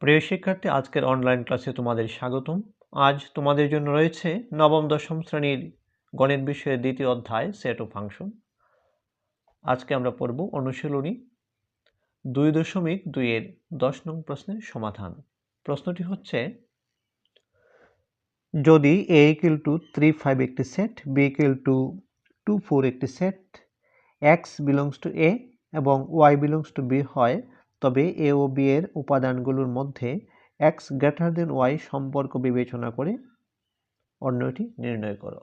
প্রিয় শিক্ষার্থী, আজকের অনলাইন ক্লাসে তোমাদের স্বাগতম। আজ তোমাদের জন্য রয়েছে নবম দশম শ্রেণীর গণিত বিষয়ের দ্বিতীয় অধ্যায় সেট ও ফাংশন। আজকে আমরা পড়ব অনুশীলনী 2.2 এর 10 নং প্রশ্নের সমাধান। প্রশ্নটি হচ্ছে, যদি a = 3, 5 একটি সেট, b = 2, 4 একটি set, x belongs to a এবং y belongs to b হয়, তবে a ও b এর উপাদানগুলোর মধ্যে x > y সম্পর্ক বিবেচনা করে অন্যটি নির্ণয় করো।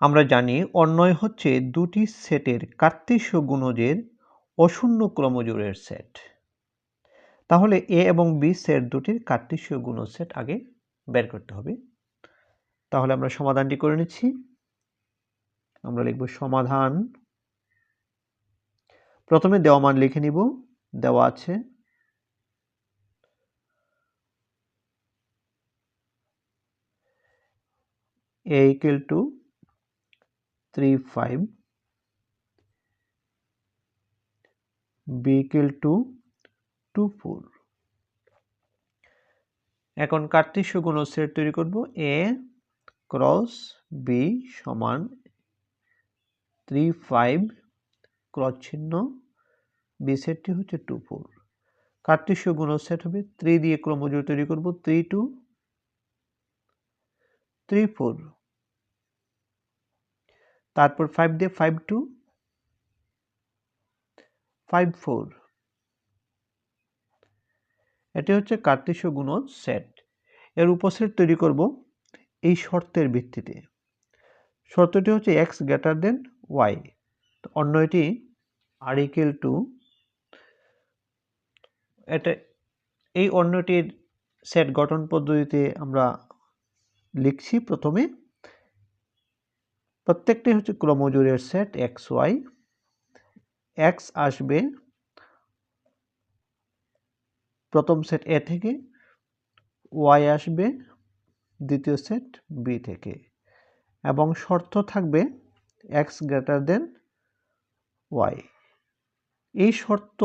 আমরা জানি অন্যয় হচ্ছে দুটি সেটের কার্তেশীয় গুণজের অশূন্য ক্রমজোড়ের সেট। তাহলে a এবং b সেট দুটির কার্তেশীয় গুণজ সেট আগে বের করতে হবে। তাহলে আমরা সমাধানটি করে নিচ্ছি। আমরা লিখব সমাধান। প্রথমে দেওয়া মান লিখে নিব। দেওয়া আছে a = 3, 5, b = 2, 4। এখন কার্তেশীয় গুণজ সেট তৈরি করব। a ক্রস b সমান 3, 5 ক্রস চিহ্ন, b সেটটি হচ্ছে 2, 4। কার্তেশীয় গুণজ সেট হবে 3 দিয়ে ক্রমজোড় তৈরি করব। 3, 2, 3, 4। তারপর 5 দিয়ে 5, 2, 5, 4। এটি হচ্ছে কার্তেশীয় গুণজ সেট। এর উপসেট তৈরি করব এই শর্তের ভিত্তিতে। শর্তটি হচ্ছে x > y। অন্যটি r = এটা এই অন্যটির সেট গঠন পদ্ধতিতে আমরা লিখছি। প্রথমে প্রত্যেকটি হচ্ছে ক্রমজোড়ের সেট x, y। x আসবে প্রথম সেট a থেকে, y আসবে দ্বিতীয় সেট b থেকে, এবং শর্ত থাকবে x > y। এই শর্ত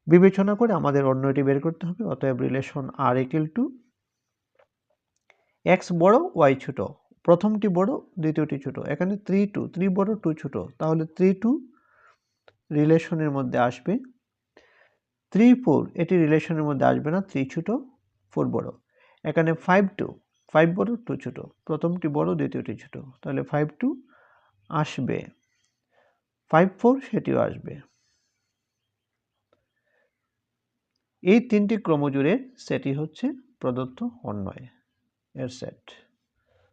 বিবেচনা করে আমাদের অন্যটি বের করতে হবে। অতএব রিলেশন r = x বড় y ছোট, প্রথমটি বড় দ্বিতীয়টি ছোট। এখানে 3, 2, 3 বড় 2 ছোট, তাহলে 3, 2 রিলেশনের মধ্যে আসবে। 3, 4 এটি রিলেশনের মধ্যে আসবে না, 3 ছোট 4 বড়। এখানে 5, 2, 5 বড় 2 ছোট, প্রথমটি বড় দ্বিতীয়টি ছোট, তাহলে 5, 2 আসবে। 5, 4 সেটিও আসবে। এই তিনটি ক্রমজোড়ের সেটই হচ্ছে প্রদত্ত অন্যয় এর সেট।